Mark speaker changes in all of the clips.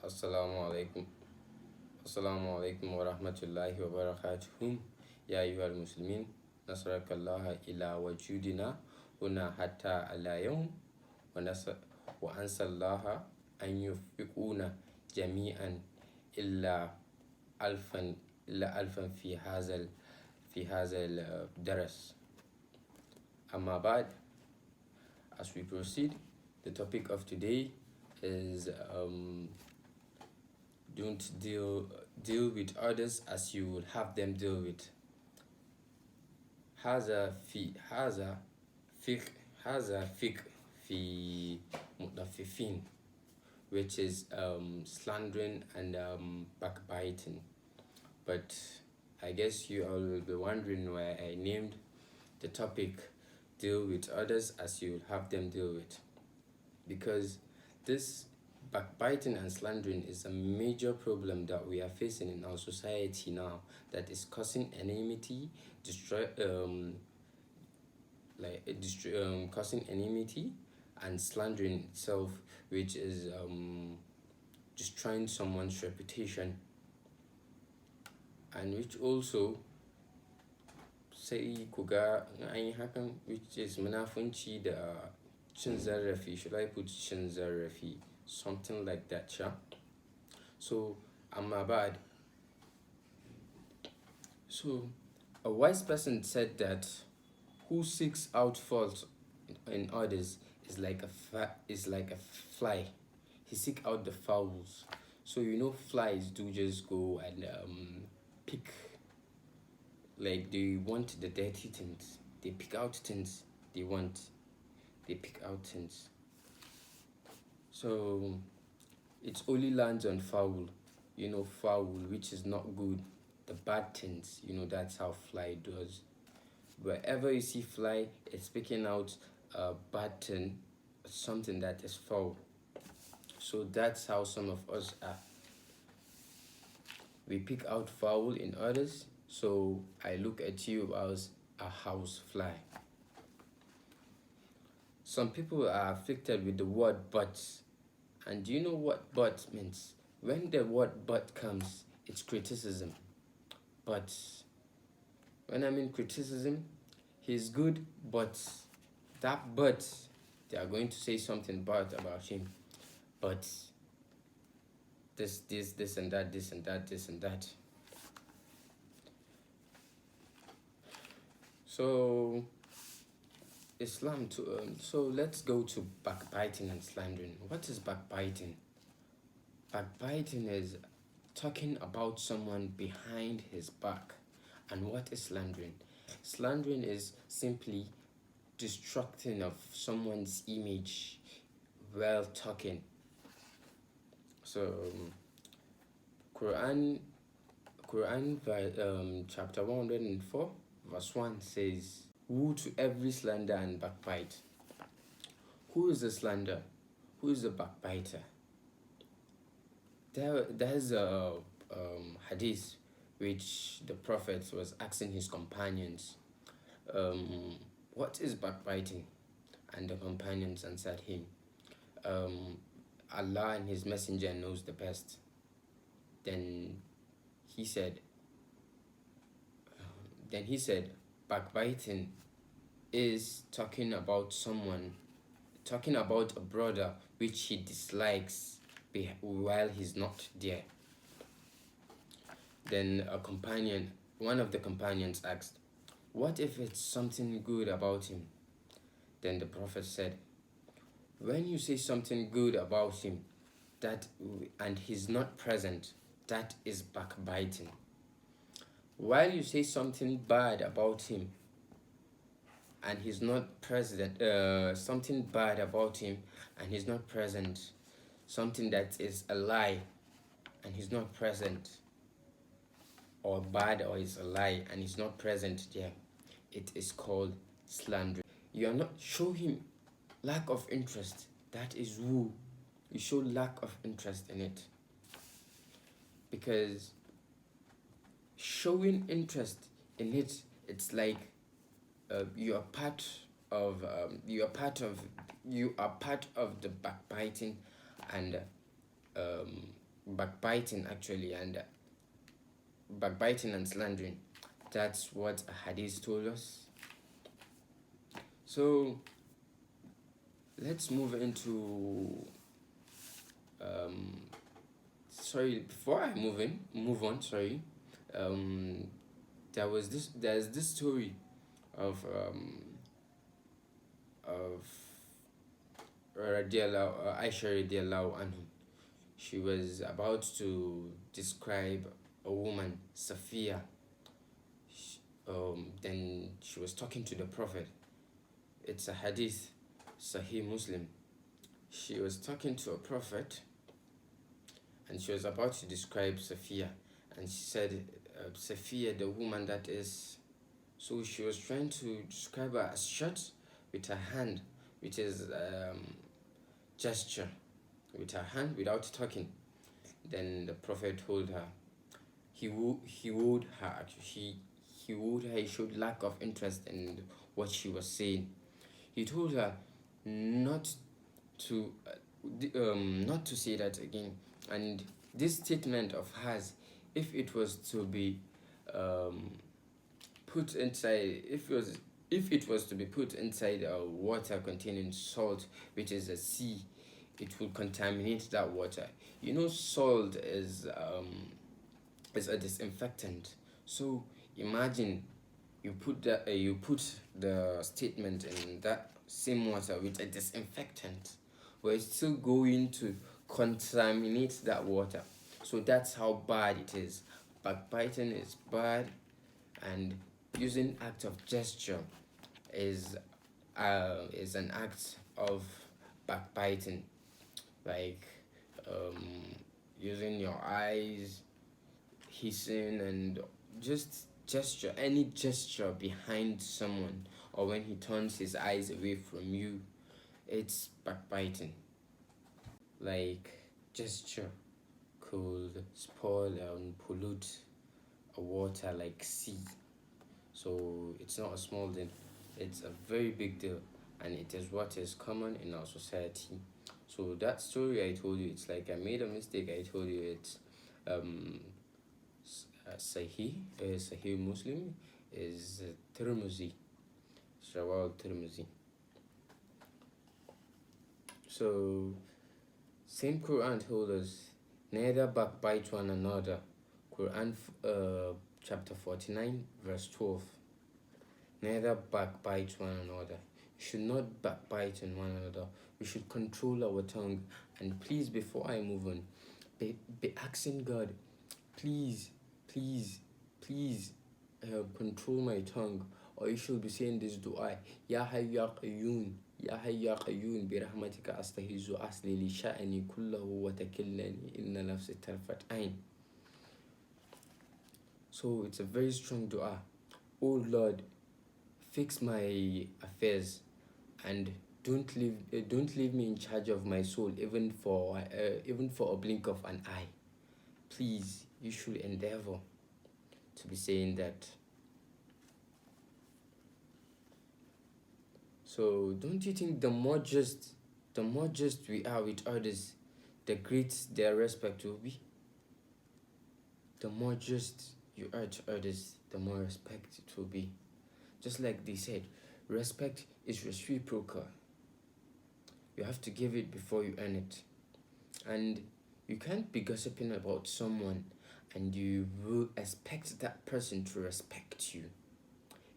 Speaker 1: Aslamualikum. Aslamualikum wa rahmatullahi wa barakatuhum. Ya ayyuhal muslimin. Nasarakallah ila wajudina. Huna hatta ala yawm. Wa ansallaha an yufiquna jami'an illa alfan fi hazal daras. Amma ba'd. As we proceed, the topic of today is don't deal with others as you would have them deal with. هذا fiqh في مطففين, which is slandering and backbiting. But I guess you all will be wondering why I named the topic deal with others as you would have them deal with, because this backbiting and slandering is a major problem that we are facing in our society now, that is causing enmity, causing enmity, and slandering itself, which is destroying someone's reputation, and which also sai kuga an yi hakan, which is munafunci da cin zarafi. Should I put cin zarafi? Something like that, yeah. So, amma bad. So, a wise person said that who seeks out fault in others is like a fly. He seek out the fowls. So flies do just go and pick. Like, they want the dirty things. They pick out things they want. They pick out things. So it only lands on fowl. Fowl, which is not good. The bad things. That's how fly does. Wherever you see fly, it's picking out a bad thing, something that is foul. So that's how some of us are. We pick out foul in others. So I look at you as a house fly. Some people are afflicted with the word but. And do you know what but means? When the word but comes, it's criticism. But when I mean criticism, he's good, but that but, they are going to say something bad about him. But this and that, this and that, this and that. So Islam so let's go to backbiting and slandering. What is backbiting? Backbiting is talking about someone behind his back. And what is slandering? Slandering is simply destructing of someone's image while talking. So Quran chapter 104 verse 1 says, "Woe to every slander and backbite." Who is the slander? Who is the backbiter? There's a hadith which the Prophet was asking his companions, what is backbiting? And the companions answered him, Allah and his messenger knows the best. Then he said, backbiting is talking about a brother which he dislikes while he's not there. Then one of the companions asked, what if it's something good about him? Then the Prophet said, when you say something good about him and he's not present, that is backbiting. While you say something bad about him and he's not present, something bad about him and he's not present, something that is a lie and he's not present, or bad or is a lie and he's not present there, it is called slander. You are not show him lack of interest. That is woo. You show lack of interest in it, because showing interest in it, it's like you are part of the backbiting and backbiting actually, and backbiting and slandering. That's what a hadith told us. So let's move into sorry, before I move on, sorry. Um there's this story of of Aisha radiallahu anhu. She was about to describe a woman, Safiya. Then she was talking to the Prophet. It's a hadith, Sahih Muslim. She was talking to a Prophet, and she was about to describe Safiya, and she said, Safiya, the woman that is. So she was trying to describe her as short with her hand, which is gesture with her hand without talking. Then the Prophet told her, he wooed her actually. He wooed her. He showed lack of interest in what she was saying. He told her not to not to say that again. And this statement of hers, if it was to be put inside, if it was to be put inside water containing salt, which is a sea, it will contaminate that water. You know, salt is a disinfectant. So imagine you put the statement in that same water with a disinfectant, where it's still going to contaminate that water. So that's how bad it is. Backbiting is bad, and using act of gesture is an act of backbiting, like using your eyes, hissing, and just gesture, any gesture behind someone, or when he turns his eyes away from you, it's backbiting. Like gesture could spoil and pollute a water like sea. So it's not a small deal, it's a very big deal, and it is what is common in our society. So that story I told you, it's like I made a mistake. I told you it's Sahih Muslim is Tirmizi, Shawal Tirmizi. So same Quran told us, neither backbite one another. Quran chapter 49 verse 12. Neither backbite one another. We should not backbite on one another. We should control our tongue. And please, before I move on, be asking God, please, control my tongue. Or you should be saying this dua, Ya Hayyu Ya Qayyum, Ya Hayyu Ya Qayyum, bi rahmatika astahizu asli li sha'ani kullahu wa takillani inna nafsi tarfat ayn. So it's a very strong dua. Oh Lord, fix my affairs, and don't leave me in charge of my soul, even for a blink of an eye. Please, you should endeavor to be saying that. So don't you think the more just we are with others, the great their respect will be? The more just you are to others, the more respect it will be. Just like they said, respect is reciprocal. You have to give it before you earn it. And you can't be gossiping about someone and you will expect that person to respect you.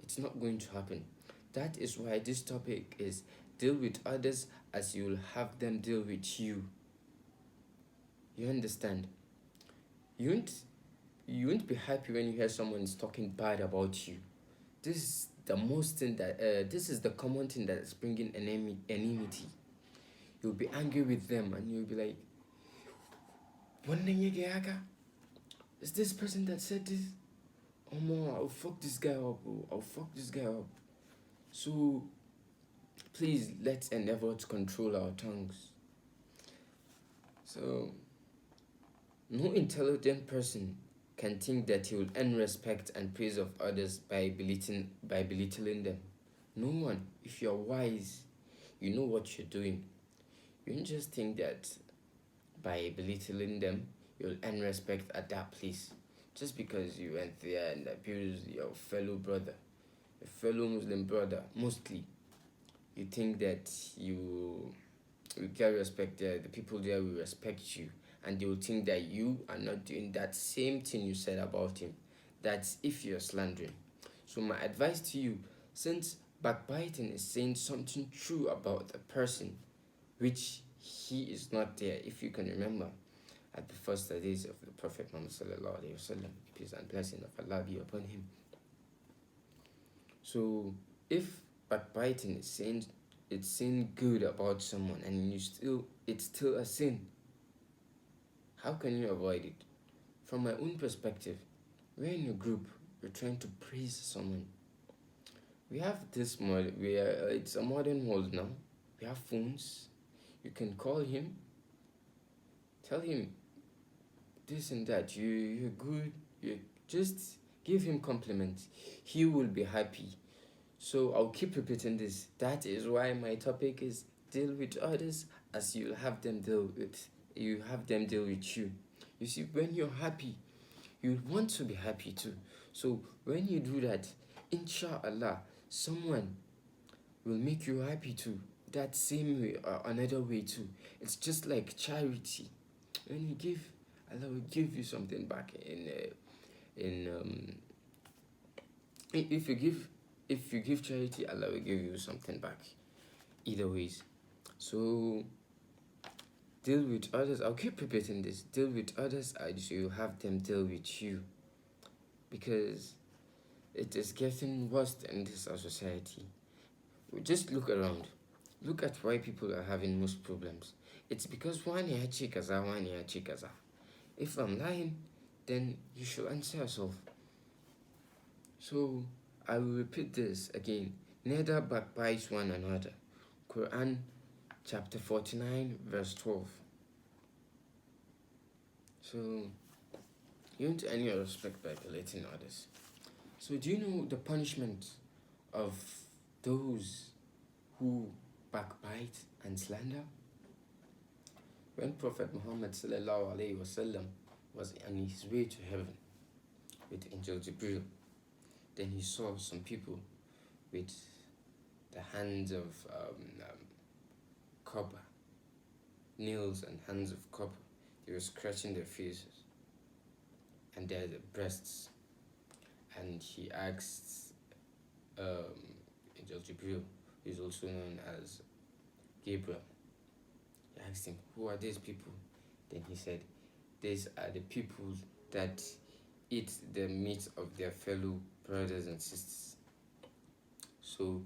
Speaker 1: It's not going to happen. That is why this topic is deal with others as you will have them deal with you. You understand? You won't be happy when you hear someone is talking bad about you. This is the common thing that is bringing enmity. You'll be angry with them and you'll be like, is this person that said this? Oh no, I'll fuck this guy up. I'll fuck this guy up. So please, let's endeavor to control our tongues. So no intelligent person can think that he will earn respect and praise of others by belittling them. No one. If you're wise, you know what you're doing. You don't just think that by belittling them, you'll earn respect at that place. Just because you went there and abused your fellow brother, a fellow Muslim brother, mostly, you think that you get respect there, the people there will respect you, and they will think that you are not doing that same thing you said about him. That's if you're slandering. So my advice to you, since backbiting is saying something true about the person, which he is not there, if you can remember, at the first studies of the Prophet Muhammad sallallahu alaihi wasallam, peace and blessing of Allah be upon him. So if backbiting is saying it's saying good about someone and it's still a sin, how can you avoid it? From my own perspective, we're in a group, we're trying to praise someone. We have this model, it's a modern world now. We have phones. You can call him, tell him this and that, you're good, you just give him compliments. He will be happy. So I'll keep repeating this. That is why my topic is deal with others as you have them deal with you. You see, when you're happy, you want to be happy too. So when you do that, inshallah, someone will make you happy too. That same way or another way too. It's just like charity. When you give, Allah will give you something back. If you give charity, Allah will give you something back. Either ways. So deal with others. I'll keep repeating this. Deal with others as you have them deal with you. Because it is getting worse in this society. Just look around. Look at why people are having most problems. It's because one ya ce kaza, one ya ce kaza. If I'm lying, then you should answer yourself. So I will repeat this again. Neither backbite one another. Quran chapter 49 verse 12. So you want to earn your respect by violating others. So do you know the punishment of those who backbite and slander? When Prophet Muhammad SAW was on his way to heaven with Angel Jibril, then he saw some people with the hands of copper, nails and hands of copper. They were scratching their faces and their breasts. And he asked Angel Jibril, who is also known as Gabriel, he asked him, who are these people? Then he said, these are the people that eat the meat of their fellow brothers and sisters. So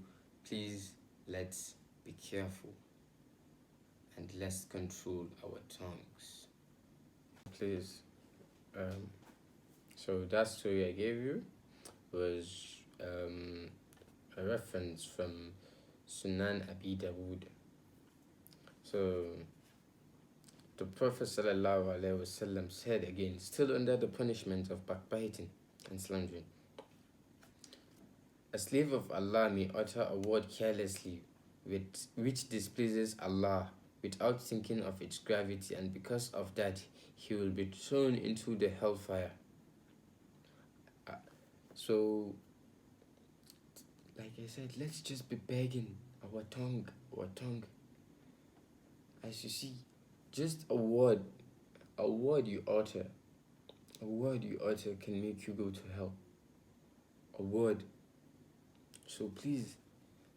Speaker 1: please, let's be careful and let's control our tongues. Please. So that story I gave you was a reference from Sunan Abi Dawood. So the Prophet ﷺ said again, still under the punishment of backbiting and slandering, a slave of Allah may utter a word carelessly which displeases Allah without thinking of its gravity, and because of that he will be thrown into the hellfire. So like I said, let's just be begging our tongue. As you see, just a word you utter can make you go to hell. A word. So please,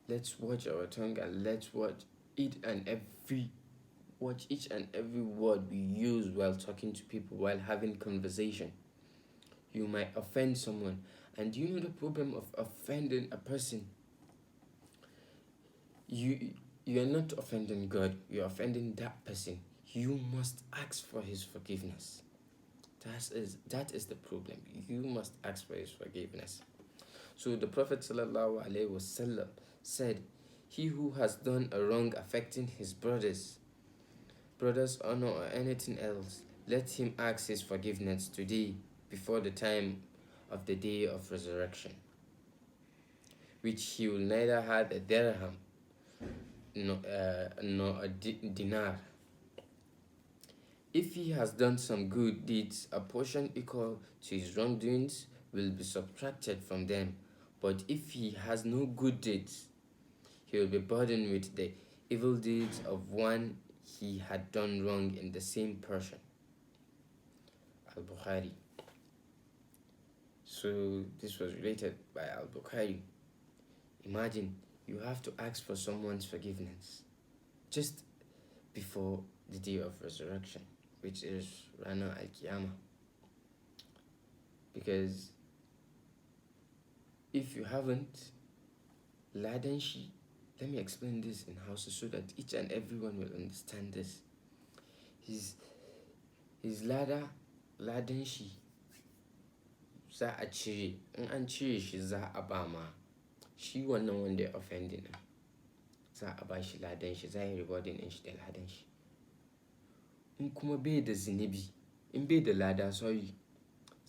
Speaker 1: let's watch our tongue and let's watch each and every word we use while talking to people, while having conversation. You might offend someone. And do you know the problem of offending a person? You are not offending God, you're offending that person. You must ask for his forgiveness. That is the problem. You must ask for his forgiveness. So the Prophet ﷺ said, he who has done a wrong affecting his brother's honor or anything else, let him ask his forgiveness today before the time of the day of resurrection, which he will neither have a dirham nor a dinar If he has done some good deeds, a portion equal to his wrongdoings will be subtracted from them. But if he has no good deeds, he will be burdened with the evil deeds of one he had done wrong in the same person. Al-Bukhari. So this was related by Al-Bukhari. Imagine you have to ask for someone's forgiveness just before the day of resurrection, which is Rana al-Qiyamah. Because if you haven't, ladan shi, let me explain this in Hausa so that each and everyone will understand this. His ladan shi za a cire, in an cire shi za a ba ma shi wannan wanda ya offending din, za a ba shi ladan shi, za a yi rewarding din shi da ladan shi. In kuma bai da zunubi, in bai da lada, sorry,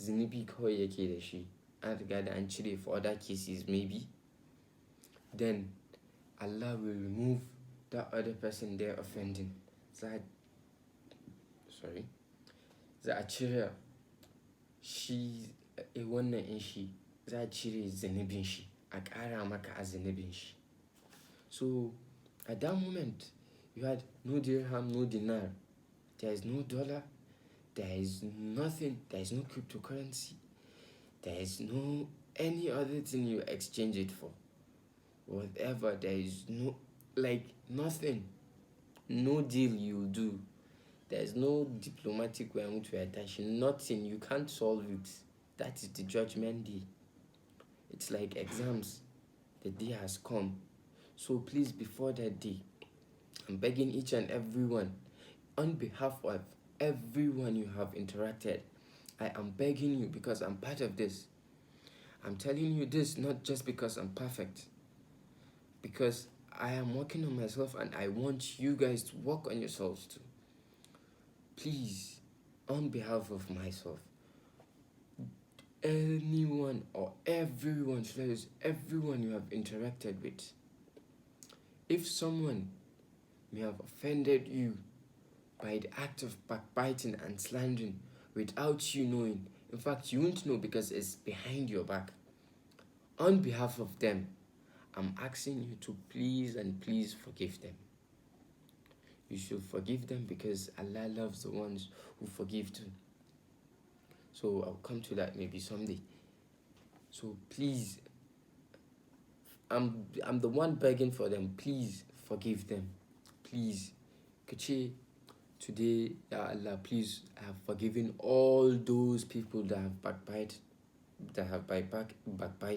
Speaker 1: zunubi kawai yake da shi, an riga da an cire for other cases maybe, then Allah will remove that other person there offending. Za a cire shi wannan in shi, za a cire zunubin shi, a ƙara maka a zunubin shi. So at that moment, you had no dirham, no dinar, there is no dollar, there is nothing, there is no cryptocurrency, there is no any other thing you exchange it for. Whatever, there is no, like, nothing, no deal you do. There is no diplomatic way in which we attach, nothing, you can't solve it. That is the judgment day. It's like exams. The day has come. So please, before that day, I'm begging each and everyone, on behalf of everyone you have interacted, I am begging you because I'm part of this. I'm telling you this not just because I'm perfect, because I am working on myself and I want you guys to work on yourselves too. Please, on behalf of myself, anyone or everyone, everyone you have interacted with, if someone may have offended you by the act of backbiting and slandering without you knowing, in fact you won't know because it's behind your back, on behalf of them, I'm asking you to please and please forgive them. You should forgive them because Allah loves the ones who forgive too. So I'll come to that maybe someday. So please, I'm the one begging for them. Please forgive them. Please. Kachi, today, Ya Allah, please, I have forgiven all those people that have backbite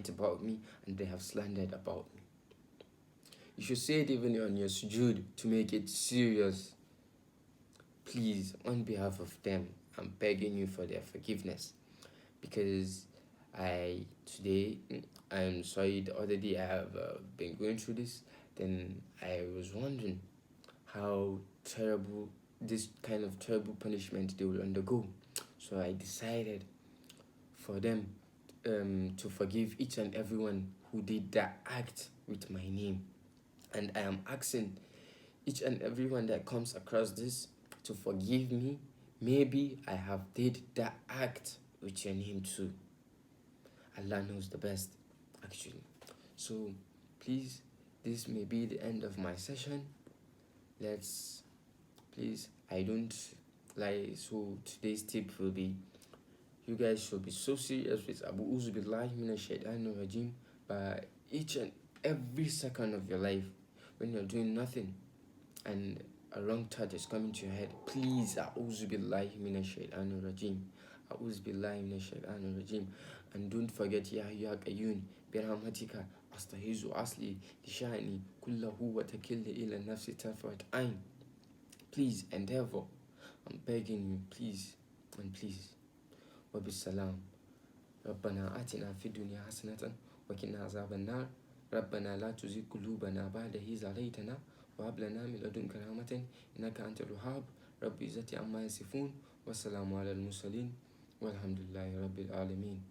Speaker 1: about me and they have slandered about me. You should say it even on your sujood to make it serious. Please, on behalf of them, I'm begging you for their forgiveness. Because I'm sorry, the other day I have been going through this, then I was wondering how terrible, this kind of terrible punishment they will undergo. So I decided for them to forgive each and everyone who did that act with my name. And I am asking each and everyone that comes across this to forgive me. Maybe I have did that act with your name too. Allah knows the best, actually. So please, this may be the end of my session. Please, I don't lie. So today's tip will be, you guys should be so serious with Abu Uzu Billahi Minash Shaitanir Rajim by each and every second of your life. When you're doing nothing and a wrong thought is coming to your head, please, A'udhu Billahi Minash Shaitanir Rajim. A'udhu Billahi Minash Shaitanir Rajim. And don't forget, Ya Hayyu Ya Qayyum, Birahmatika, Astahizu Asli, Dishani, Kullahu wa Takilli ila Nafsi Tarfat Ain. Please endeavor. I'm begging you, please and please. Wa bisalam. Rabbana atina fid dunya hasanatan wa qina azaban nar. ربنا لا تزغ قلوبنا بعد إذ هديتنا وهب لنا من لدنك رحمة إنك أنت الوهاب رب العزة عما يصفون والسلام على المرسلين والحمد لله رب العالمين.